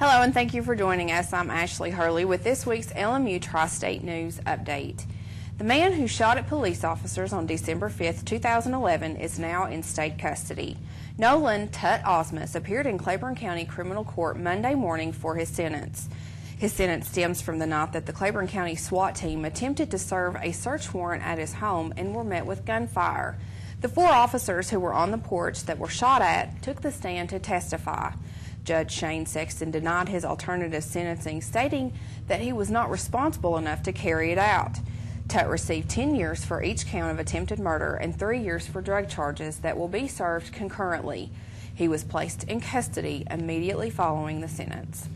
Hello and thank you for joining us. I'm Ashley Hurley with this week's LMU Tri-State News Update. The man who shot at police officers on December 5, 2011 is now in state custody. Nolan Tut Osmus appeared in Claiborne County Criminal Court Monday morning for his sentence. His sentence stems from the night that the Claiborne County SWAT team attempted to serve a search warrant at his home and were met with gunfire. The 4 officers who were on the porch that were shot at took the stand to testify. Judge Shane Sexton denied his alternative sentencing, stating that he was not responsible enough to carry it out. Tut received 10 years for each count of attempted murder and 3 years for drug charges that will be served concurrently. He was placed in custody immediately following the sentence.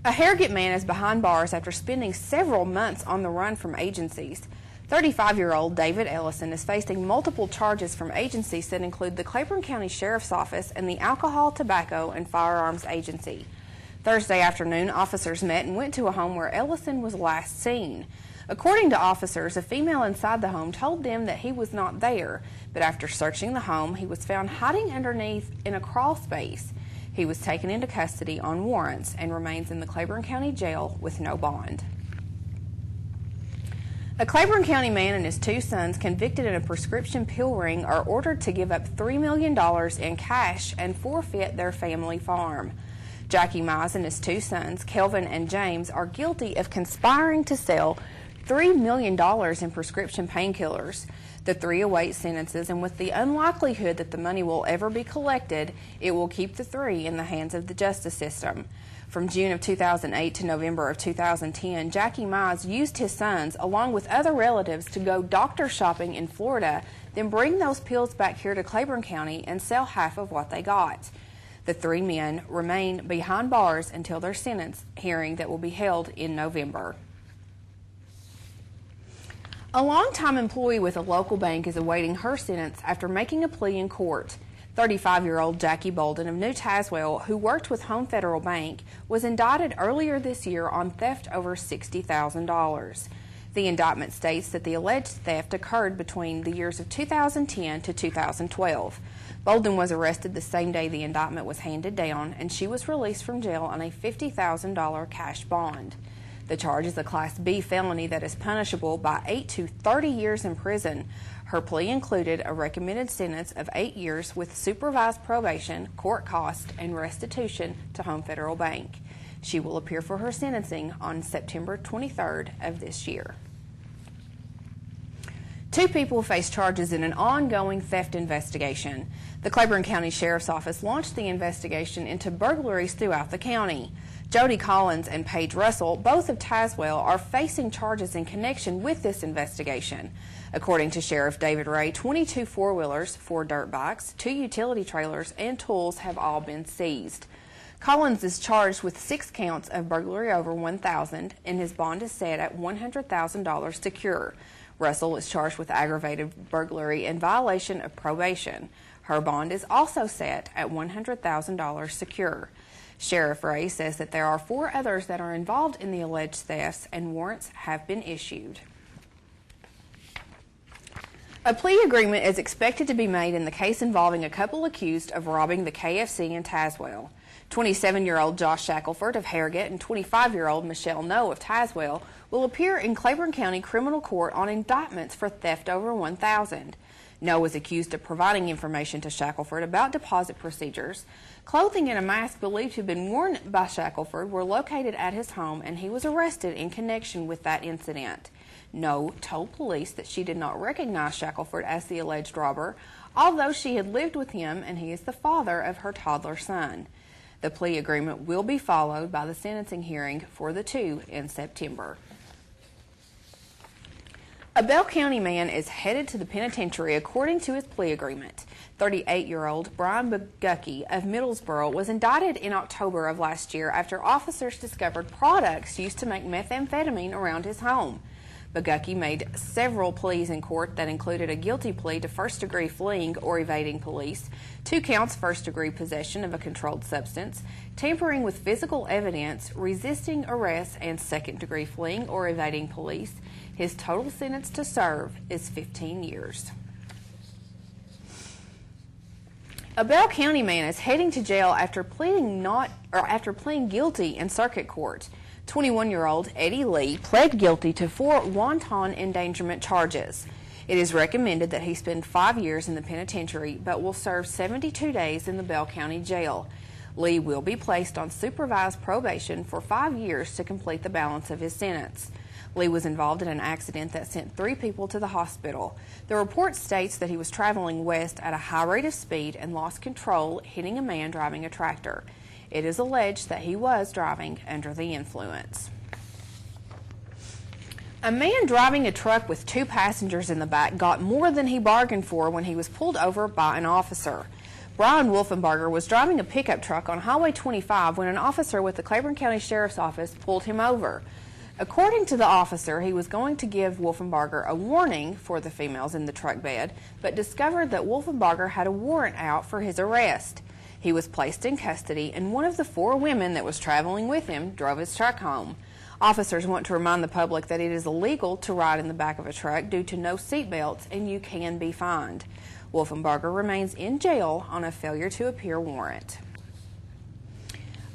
A Harrogate man is behind bars after spending several months on the run from agencies. 35-year-old David Ellison is facing multiple charges from agencies that include the Claiborne County Sheriff's Office and the Alcohol, Tobacco, and Firearms Agency. Thursday afternoon, officers met and went to a home where Ellison was last seen. According to officers, a female inside the home told them that he was not there, but after searching the home, he was found hiding underneath in a crawl space. He was taken into custody on warrants and remains in the Claiborne County Jail with no bond. A Claiborne County man and his 2 sons convicted in a prescription pill ring are ordered to give up $3 million in cash and forfeit their family farm. Jackie Mize and his 2 sons, Kelvin and James, are guilty of conspiring to sell $3 million in prescription painkillers. The 3 await sentences, and with the unlikelihood that the money will ever be collected, it will keep the 3 in the hands of the justice system. From June of 2008 to November of 2010, Jackie Mize used his sons, along with other relatives, to go doctor shopping in Florida, then bring those pills back here to Claiborne County and sell half of what they got. The 3 men remain behind bars until their sentence hearing that will be held in November. A longtime employee with a local bank is awaiting her sentence after making a plea in court. 35-year-old Jackie Bolden of New Tazewell, who worked with Home Federal Bank, was indicted earlier this year on theft over $60,000. The indictment states that the alleged theft occurred between the years of 2010 to 2012. Bolden was arrested the same day the indictment was handed down, and she was released from jail on a $50,000 cash bond. The charge is a Class B felony that is punishable by 8 to 30 years in prison. Her plea included a recommended sentence of 8 years with supervised probation, court cost, and restitution to Home Federal Bank. She will appear for her sentencing on September 23rd of this year. 2 people face charges in an ongoing theft investigation. The Claiborne County Sheriff's Office launched the investigation into burglaries throughout the county. Jody Collins and Paige Russell, both of Tazewell, are facing charges in connection with this investigation. According to Sheriff David Ray, 22 four-wheelers, 4 dirt bikes, 2 utility trailers, and tools have all been seized. Collins is charged with 6 counts of burglary over $1,000, and his bond is set at $100,000 secure. Russell is charged with aggravated burglary in violation of probation. Her bond is also set at $100,000 secure. Sheriff Ray says that there are 4 others that are involved in the alleged thefts, and warrants have been issued. A plea agreement is expected to be made in the case involving a couple accused of robbing the KFC in Tazewell. 27-year-old Josh Shackelford of Harrogate and 25-year-old Michelle Noe of Tazewell will appear in Claiborne County Criminal Court on indictments for theft over $1,000. Noe was accused of providing information to Shackelford about deposit procedures. Clothing and a mask believed to have been worn by Shackelford were located at his home, and he was arrested in connection with that incident. Noe told police that she did not recognize Shackelford as the alleged robber, although she had lived with him and he is the father of her toddler son. The plea agreement will be followed by the sentencing hearing for the 2 in September. A Bell County man is headed to the penitentiary according to his plea agreement. 38-year-old Brian Bogusky of Middlesboro was indicted in October of last year after officers discovered products used to make methamphetamine around his home. Bogusky made several pleas in court that included a guilty plea to first-degree fleeing or evading police, 2 counts first-degree possession of a controlled substance, tampering with physical evidence, resisting arrest, and second-degree fleeing or evading police. His total sentence to serve is 15 years. A Bell County man is heading to jail after pleading guilty in circuit court. 21-year-old Eddie Lee pled guilty to 4 wanton endangerment charges. It is recommended that he spend 5 years in the penitentiary, but will serve 72 days in the Bell County Jail. Lee will be placed on supervised probation for 5 years to complete the balance of his sentence. Lee was involved in an accident that sent 3 people to the hospital. The report states that he was traveling west at a high rate of speed and lost control, hitting a man driving a tractor. It is alleged that he was driving under the influence. A man driving a truck with 2 passengers in the back got more than he bargained for when he was pulled over by an officer. Brian Wolfenbarger was driving a pickup truck on Highway 25 when an officer with the Claiborne County Sheriff's Office pulled him over. According to the officer, he was going to give Wolfenbarger a warning for the females in the truck bed, but discovered that Wolfenbarger had a warrant out for his arrest. He was placed in custody, and one of the 4 women that was traveling with him drove his truck home. Officers want to remind the public that it is illegal to ride in the back of a truck due to no seat belts, and you can be fined. Wolfenbarger remains in jail on a failure to appear warrant.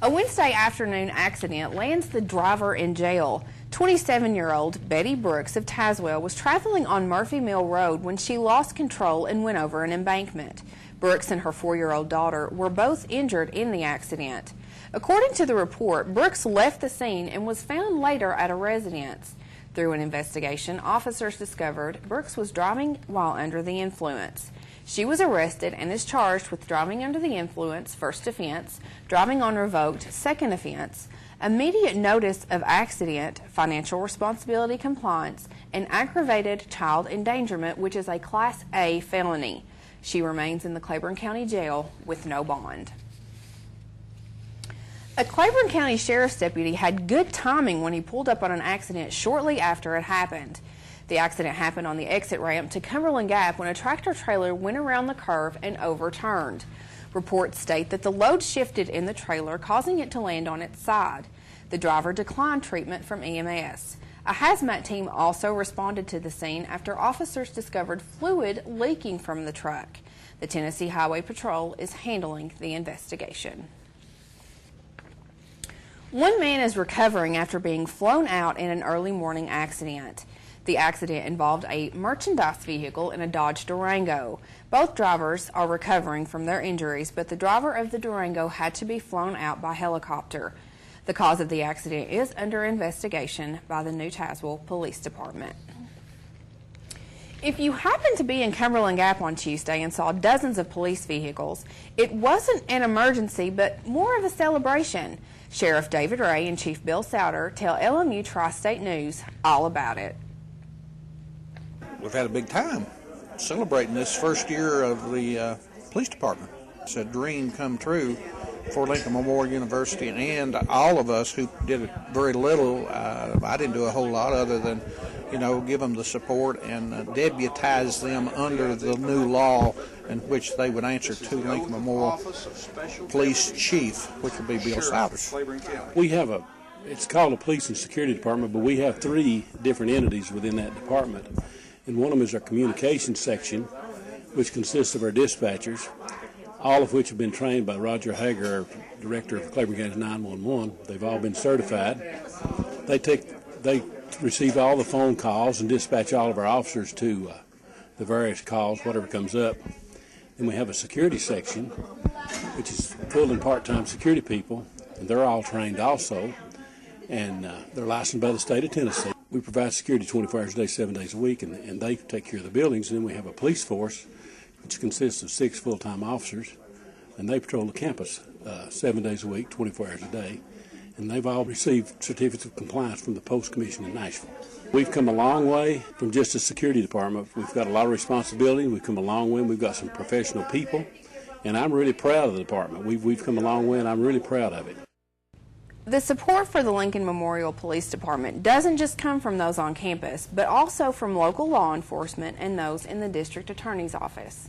A Wednesday afternoon accident lands the driver in jail. 27-year-old Betty Brooks of Tazewell was traveling on Murphy Mill Road when she lost control and went over an embankment. Brooks and her 4-year-old daughter were both injured in the accident. According to the report, Brooks left the scene and was found later at a residence. Through an investigation, officers discovered Brooks was driving while under the influence. She was arrested and is charged with driving under the influence, first offense, driving on revoked, second offense, immediate notice of accident, financial responsibility compliance, and aggravated child endangerment, which is a Class A felony. She remains in the Claiborne County Jail with no bond. A Claiborne County Sheriff's deputy had good timing when he pulled up on an accident shortly after it happened. The accident happened on the exit ramp to Cumberland Gap when a tractor-trailer went around the curve and overturned. Reports state that the load shifted in the trailer, causing it to land on its side. The driver declined treatment from EMS. A hazmat team also responded to the scene after officers discovered fluid leaking from the truck. The Tennessee Highway Patrol is handling the investigation. One man is recovering after being flown out in an early morning accident. The accident involved a merchandise vehicle and a Dodge Durango. Both drivers are recovering from their injuries, but the driver of the Durango had to be flown out by helicopter. The cause of the accident is under investigation by the New Tazewell Police Department. If you happened to be in Cumberland Gap on Tuesday and saw dozens of police vehicles, it wasn't an emergency, but more of a celebration. Sheriff David Ray and Chief Bill Souter tell LMU Tri-State News all about it. We've had a big time celebrating this first year of the police department. It's a dream come true for Lincoln Memorial University and all of us who did very little. I didn't do a whole lot other than, give them the support and deputize them under the new law in which they would answer to Lincoln Memorial Police Chief, which would be Bill Souters. We have it's called a police and security department, but we have 3 different entities within that department. And one of them is our communications section, which consists of our dispatchers, all of which have been trained by Roger Hager, our director of Claiborne County 911. They've all been certified. They receive all the phone calls and dispatch all of our officers to the various calls, whatever comes up. Then we have a security section, which is full and part-time security people, and they're all trained also, and they're licensed by the state of Tennessee. We provide security 24 hours a day, 7 days a week, and they take care of the buildings. And then we have a police force, which consists of 6 full-time officers, and they patrol the campus 7 days a week, 24 hours a day. And they've all received certificates of compliance from the Post Commission in Nashville. We've come a long way from just a security department. We've got a lot of responsibility. We've come a long way. We've got some professional people, and I'm really proud of the department. We've come a long way, and I'm really proud of it. The support for the Lincoln Memorial Police Department doesn't just come from those on campus, but also from local law enforcement and those in the district attorney's office.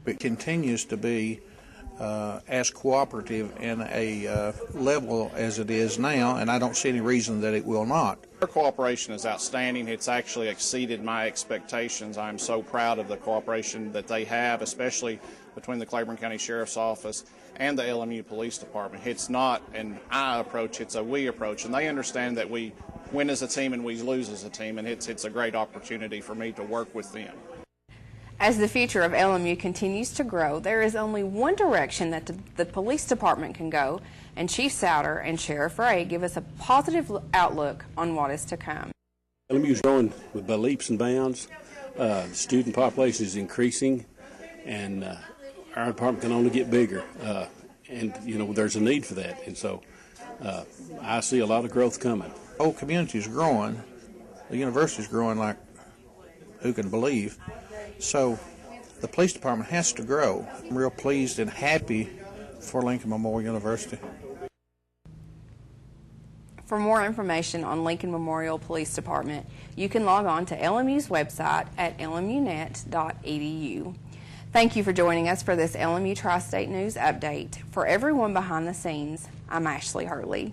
It continues to be as cooperative in a level as it is now, and I don't see any reason that it will not. Their cooperation is outstanding. It's actually exceeded my expectations. I'm so proud of the cooperation that they have, especially between the Claiborne County Sheriff's Office and the LMU Police Department. It's not an I approach, it's a we approach, and they understand that we win as a team and we lose as a team, and it's a great opportunity for me to work with them. As the future of LMU continues to grow, there is only one direction that the police department can go, and Chief Souter and Sheriff Ray give us a positive outlook on what is to come. LMU is growing by leaps and bounds. The student population is increasing, and our department can only get bigger. And, you know, there's a need for that. And so I see a lot of growth coming. The whole community is growing. The university is growing like who can believe. So the police department has to grow. I'm real pleased and happy for Lincoln Memorial University. For more information on Lincoln Memorial Police Department, you can log on to LMU's website at lmunet.edu. Thank you for joining us for this LMU Tri-State News Update. For everyone behind the scenes, I'm Ashley Hurley.